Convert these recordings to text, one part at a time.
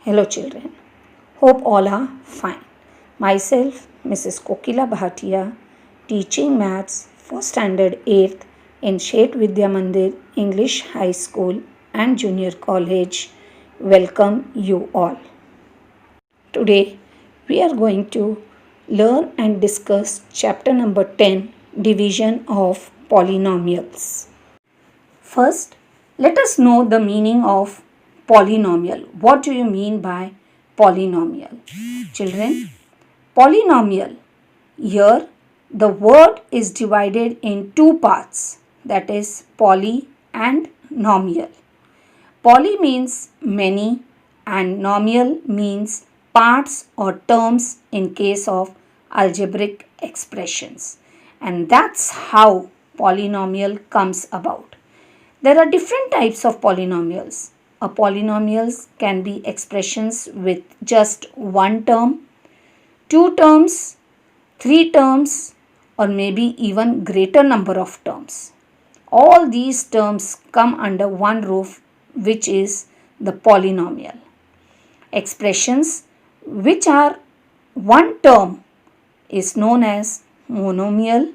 Hello children, hope all are fine. Myself, Mrs. Kokila Bhatia, teaching maths for standard 8th in Shet Vidya Mandir English High School and Junior College, welcome you all. Today we are going to learn and discuss chapter number 10, Division of Polynomials. First, let us know the meaning of polynomial. What do you mean by polynomial? Children, polynomial. Here, the word is divided in two parts, that is poly and nomial. Poly means many and nomial means parts or terms in case of algebraic expressions. And that's how polynomial comes about. There are different types of polynomials. A polynomials can be expressions with just one term, two terms, three terms, or maybe even greater number of terms. All these terms come under one roof, which is the polynomial. Expressions which are one term is known as monomial.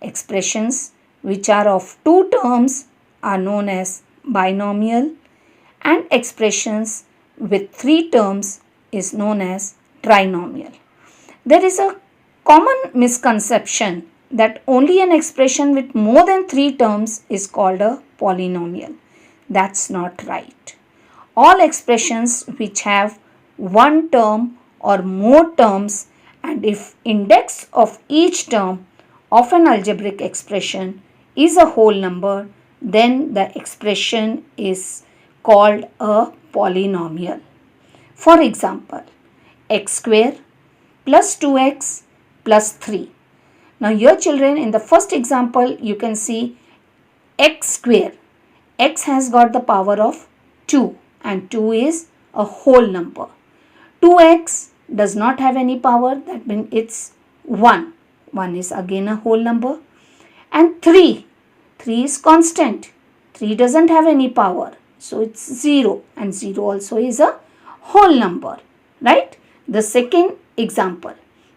Expressions which are of two terms are known as binomial, and expressions with three terms is known as trinomial. There is a common misconception that only an expression with more than three terms is called a polynomial. That's not right. All expressions which have one term or more terms, and if index of each term of an algebraic expression is a whole number, then the expression is called a polynomial. For example, x square plus 2x plus 3. Now here children, in the first example you can see x square. X has got the power of 2 and 2 is a whole number. 2x does not have any power, that means it's 1. 1 is again a whole number. And 3 is constant. 3 doesn't have any power. So it's 0 and 0 also is a whole number. Right? The second example.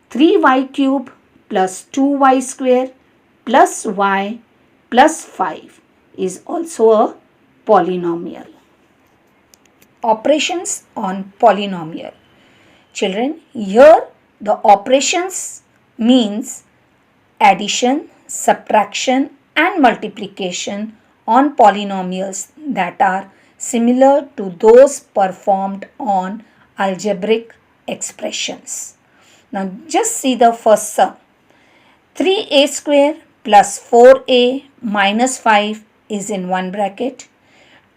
3y cube plus 2y square plus y plus 5 is also a polynomial. Operations on polynomial. Children, here the operations means addition, subtraction and multiplication on polynomials that are similar to those performed on algebraic expressions. Now just see the first sum. 3a square plus 4a minus 5 is in one bracket.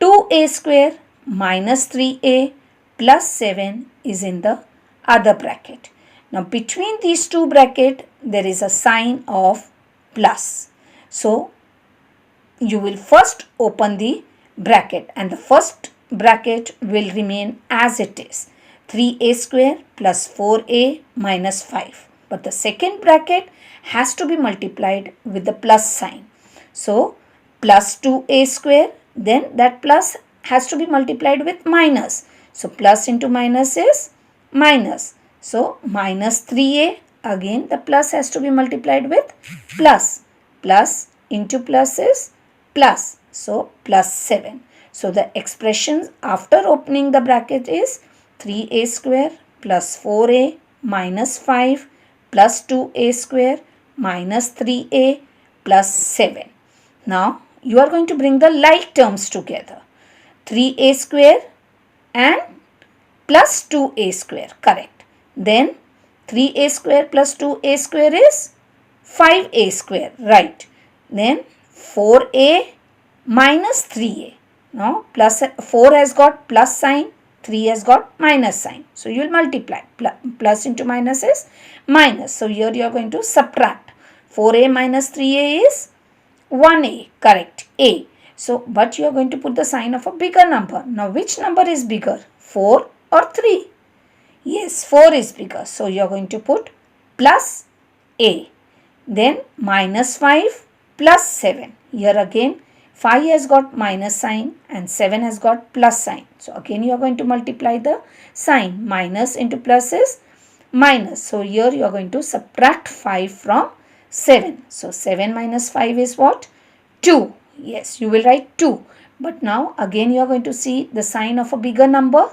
2a square minus 3a plus 7 is in the other bracket. Now between these two brackets there is a sign of plus. So you will first open the bracket and the first bracket will remain as it is. 3a square plus 4a minus 5. But the second bracket has to be multiplied with the plus sign. So plus 2a square, then that plus has to be multiplied with minus. So plus into minus is minus. So minus 3a, again the plus has to be multiplied with plus. Plus into plus is plus. So plus 7. So the expression after opening the bracket is 3a square plus 4a minus 5 plus 2a square minus 3a plus 7. Now you are going to bring the like terms together. 3a square and plus 2a square, correct. Then 3a square plus 2a square is 5a square, right. Then 4a minus 3a. Now plus 4 has got plus sign, 3 has got minus sign. So you will multiply. Plus into minus is minus. So here you are going to subtract. 4a minus 3a is 1a, correct, a. So but you are going to put the sign of a bigger number. Now which number is bigger, 4 or 3? Yes, 4 is bigger. So you are going to put plus a. Then minus 5 plus 7. Here again 5 has got minus sign and 7 has got plus sign. So again you are going to multiply the sign. Minus into plus is minus. So here you are going to subtract 5 from 7. So 7 minus 5 is what? 2. Yes, you will write 2. But now again you are going to see the sign of a bigger number.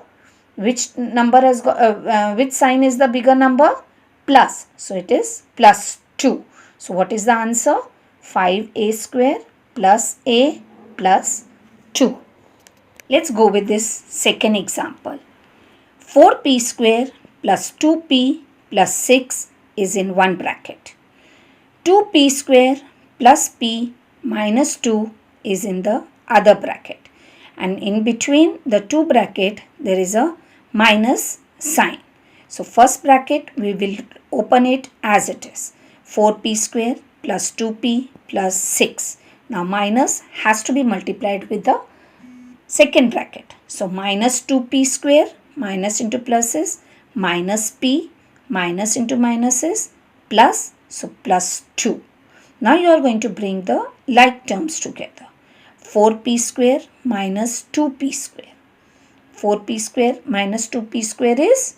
Which number has got, which sign is the bigger number? Plus. So it is plus 2. So what is the answer? 5a square plus a plus 2. Let's go with this second example. 4p square plus 2p plus 6 is in one bracket. 2p square plus p minus 2 is in the other bracket. And in between the two bracket there is a minus sign. So first bracket we will open it as it is. 4p square plus 2p plus 6. Now minus has to be multiplied with the second bracket. So minus 2p square, minus into plus is minus p, minus into minus is plus, so plus 2. Now you are going to bring the like terms together. 4p square minus 2p square. 4p square minus 2p square is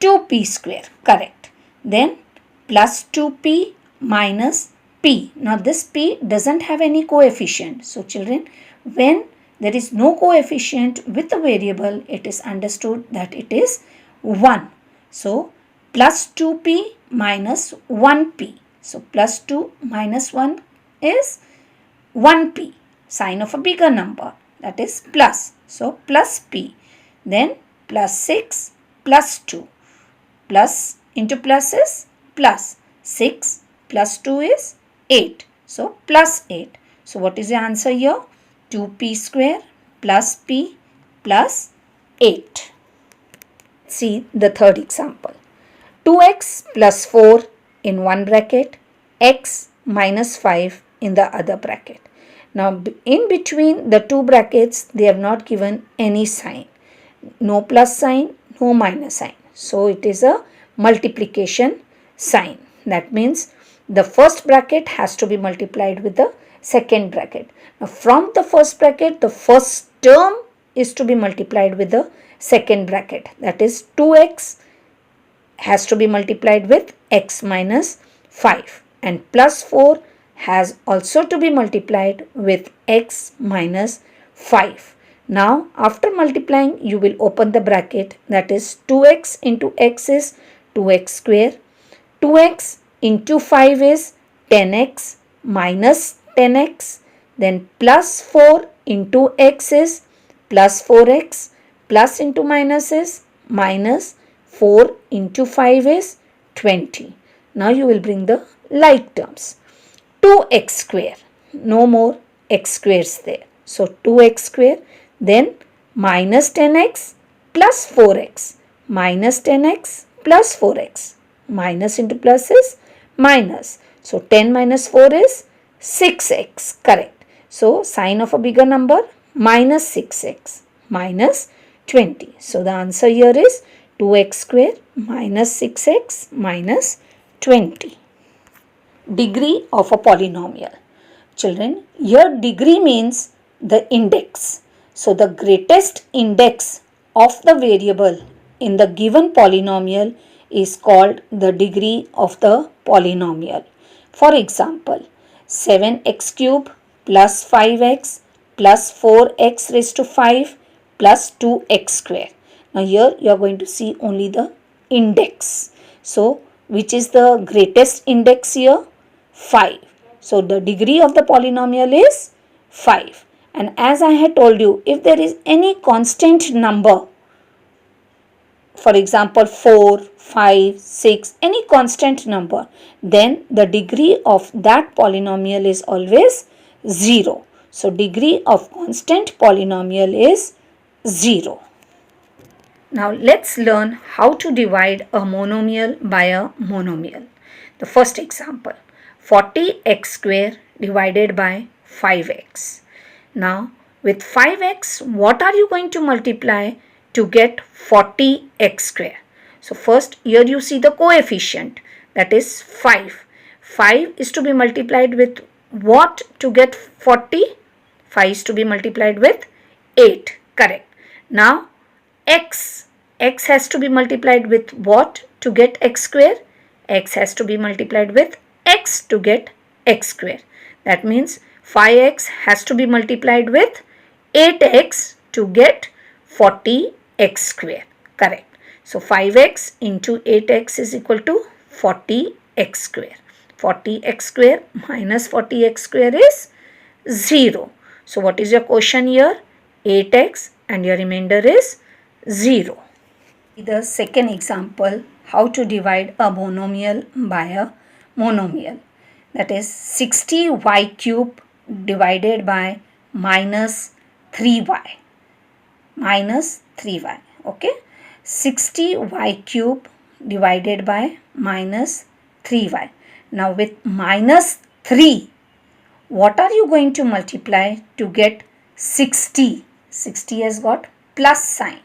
2p square, correct. Then plus 2p minus p. Now this p doesn't have any coefficient. So children, when there is no coefficient with the variable, it is understood that it is 1. So plus 2p minus 1p. So plus 2 minus 1 is 1p. Sign of a bigger number, that is plus. So plus p. Then plus 6 plus 2. Plus into plus is plus. 6 plus 2 is 8. So plus 8. So what is the answer here? 2p square plus p plus 8. See the third example. 2x plus 4 in one bracket, x minus 5 in the other bracket. Now in between the two brackets they have not given any sign. No plus sign, no minus sign. So it is a multiplication sign. That means the first bracket has to be multiplied with the second bracket. Now from the first bracket, the first term is to be multiplied with the second bracket. That is 2x has to be multiplied with x minus 5. And plus 4 has also to be multiplied with x minus 5. Now after multiplying you will open the bracket, that is 2x into x is 2x square. 2x into 5 is 10x minus 10x. Then plus 4 into x is plus 4x. Plus into minus is minus 4 into 5 is 20. Now you will bring the like terms. 2x square. No more x squares there. So 2x square. Then minus 10x plus 4x. Minus 10x plus 4x. Minus into plus is minus. So 10 minus 4 is 6x. Correct. So sign of a bigger number, minus 6x minus 20. So the answer here is 2x square minus 6x minus 20. Degree of a polynomial. Children, here degree means the index. So the greatest index of the variable in the given polynomial is called the degree of the polynomial. For example, 7x cube plus 5x plus 4x raised to 5 plus 2x square. Now here you are going to see only the index. So which is the greatest index here? 5. So the degree of the polynomial is 5. And as I had told you, if there is any constant number, for example 4, 5, 6, any constant number, then the degree of that polynomial is always 0. So degree of constant polynomial is 0. Now let's learn how to divide a monomial by a monomial. The first example, 40x square divided by 5x. Now with 5x, what are you going to multiply to get 40x square? So first here you see the coefficient, that is 5. 5 is to be multiplied with what to get 40? 5 is to be multiplied with 8. Correct. Now x has to be multiplied with what to get x square? X has to be multiplied with x to get x square. That means 5x has to be multiplied with 8x to get 40x square. Correct. So 5x into 8x is equal to 40x square. 40x square minus 40x square is 0. So what is your quotient here? 8x and your remainder is 0. The second example, how to divide a monomial by a monomial. That is 60y cube divided by minus 3y. Minus 3y. Okay. 60y cube divided by minus 3y. Now with minus 3, what are you going to multiply to get 60? 60 has got plus sign.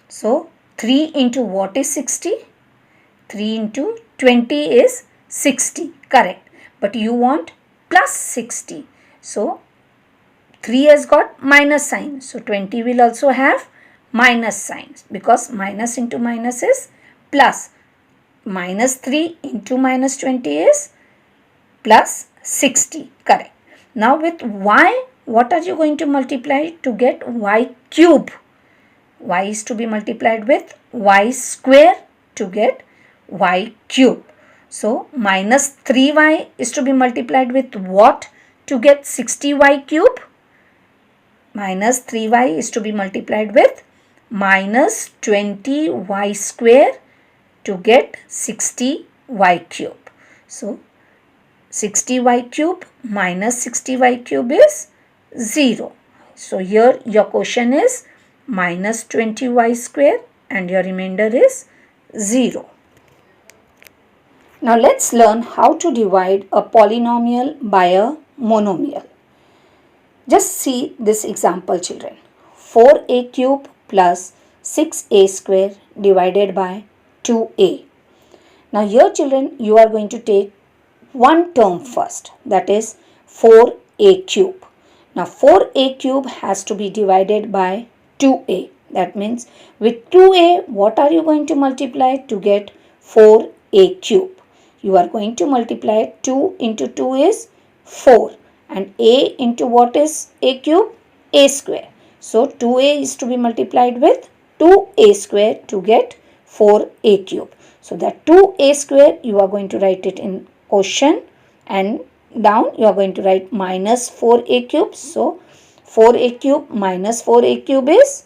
So 3 into what is 60? 3 into 20 is 60. Correct. But you want plus 60. So 3 has got minus sign. So 20 will also have minus signs because minus into minus is plus. Minus 3 into minus 20 is plus 60. Correct. Now with y, what are you going to multiply to get y cube? Y is to be multiplied with y square to get y cube. So minus 3y is to be multiplied with what to get 60y cube? Minus 3y is to be multiplied with minus 20y square to get 60y cube. So 60y cube minus 60y cube is 0. So here your quotient is minus 20y square and your remainder is 0. Now let's learn how to divide a polynomial by a monomial. Just see this example, children. 4a cube plus 6a square divided by 2a. Now here, children, you are going to take one term first, that is 4a cube. Now 4a cube has to be divided by 2a. That means with 2a, what are you going to multiply to get 4a cube? You are going to multiply 2 into 2 is 4 and a into what is a cube? A square. So 2a is to be multiplied with 2a square to get 4a cube. So that 2a square you are going to write it in quotient and down you are going to write minus 4a cube. So 4a cube minus 4a cube is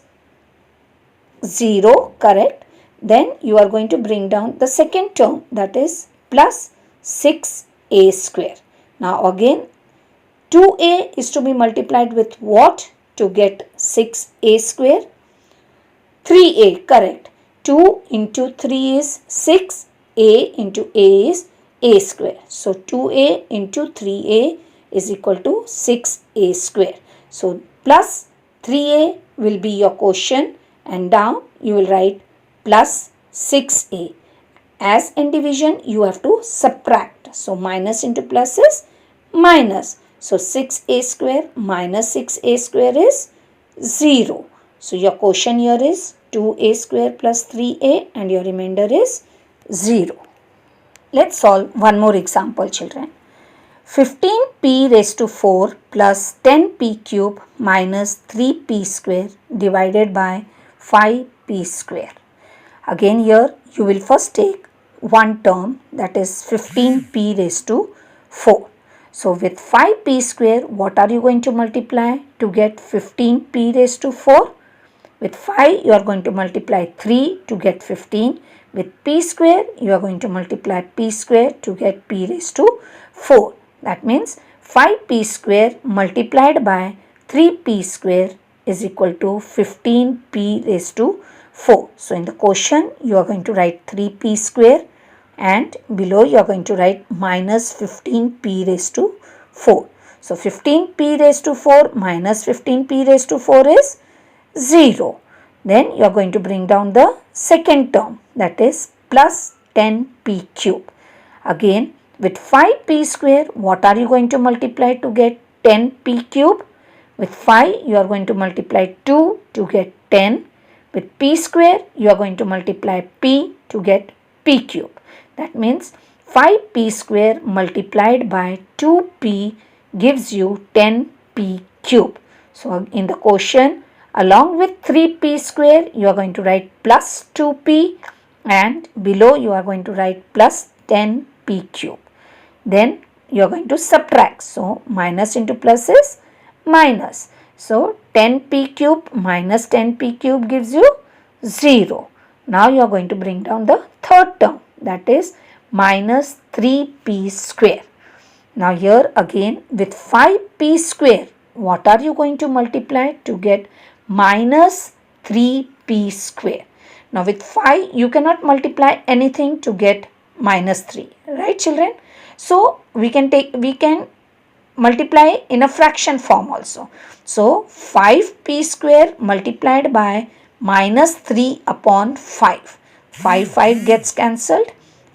0. Correct. Then you are going to bring down the second term, that is plus 6a square. Now again 2a is to be multiplied with what to get 6a square? 3a. Correct. 2 into 3 is 6. A into a is a square. So 2a into 3a is equal to 6a square. So plus 3a will be your quotient and down you will write plus 6a. As in division you have to subtract. So minus into plus is minus. So 6a square minus 6a square is 0. So your quotient here is 2a square plus 3a and your remainder is 0. Let's solve one more example, children. 15p raised to 4 plus 10p cube minus 3p square divided by 5p square. Again here you will first take one term, that is 15p raised to 4. So with 5p square, what are you going to multiply to get 15p raised to 4? With 5 you are going to multiply 3 to get 15. With p square you are going to multiply p square to get p raised to 4. That means 5p square multiplied by 3p square is equal to 15p raised to 4. So in the quotient you are going to write 3p square and below you are going to write minus 15p raised to 4. So 15p raised to 4 minus 15p raised to 4 is 0. Then you are going to bring down the second term, that is plus 10p cube. Again with 5p square, what are you going to multiply to get 10p cube? With 5 you are going to multiply 2 to get 10. With p square you are going to multiply p to get p cube. That means 5p square multiplied by 2p gives you 10p cube. So in the question, along with 3p square you are going to write plus 2p, and below you are going to write plus 10p cube. Then you are going to subtract. So minus into plus is minus. So 10p cube minus 10p cube gives you 0. Now you are going to bring down the third term, that is minus 3p square. Now here again with 5p square, what are you going to multiply to get minus 3p square? Now with 5 you cannot multiply anything to get minus 3, right children? So we can multiply in a fraction form also. So 5p square multiplied by minus 3 upon 5. 5 gets cancelled.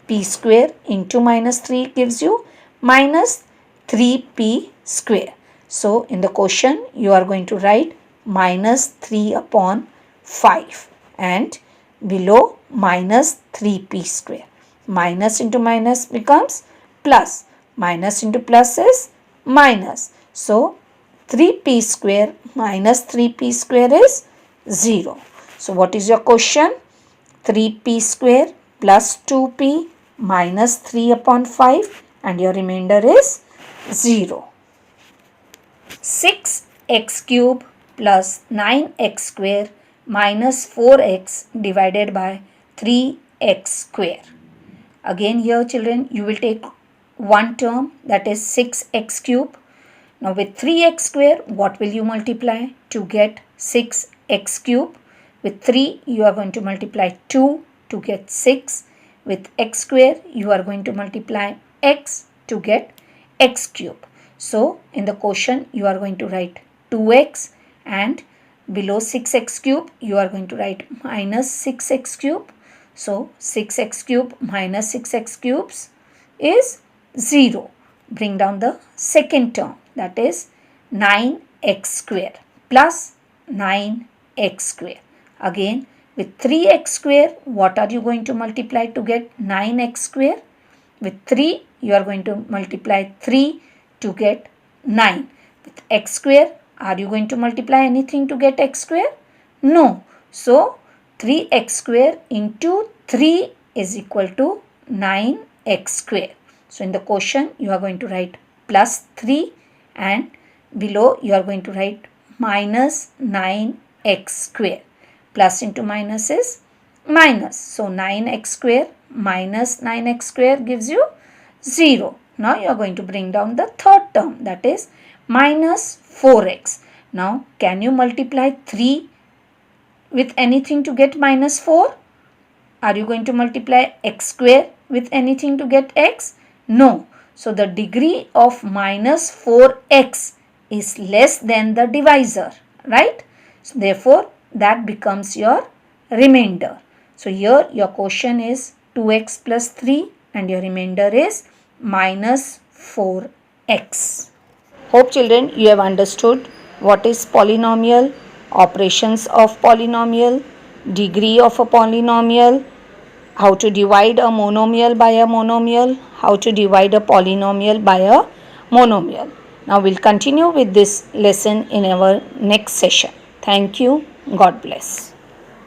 P square into minus 3 gives you minus 3p square. So in the question you are going to write minus 3 upon 5 and below minus 3p square. Minus into minus becomes plus. Minus into plus is minus. So 3p square minus 3p square is 0. So what is your question? 3p square plus 2p minus 3 upon 5 and your remainder is 0. 6x cube plus 9x square minus 4x divided by 3x square. Again here children you will take one term, that is 6x cube. Now with 3x square what will you multiply to get 6x cube? With 3 you are going to multiply 2 to get 6. With x square you are going to multiply x to get x cube. So in the question you are going to write 2x and below 6x cube you are going to write minus 6x cube. So 6x cube minus 6x cubes is 0. Bring down the second term, that is 9x square plus 9x square. Again with 3x square what are you going to multiply to get 9x square? With 3 you are going to multiply 3 to get 9. With x square are you going to multiply anything to get x square? No. So 3x square into 3 is equal to 9x square. So in the question you are going to write plus 3 and below you are going to write minus 9x square. Plus into minus is minus. So 9x square minus 9x square gives you 0. Now you are going to bring down the third term, that is minus 4x. Now can you multiply 3 with anything to get minus 4? Are you going to multiply x square with anything to get x? No. So the degree of minus 4x is less than the divisor, right? So therefore that becomes your remainder. So here your question is 2x plus 3 and your remainder is minus 4x. Hope children you have understood what is polynomial, operations of polynomial, degree of a polynomial, how to divide a monomial by a monomial, how to divide a polynomial by a monomial. Now we'll continue with this lesson in our next session. Thank you. God bless.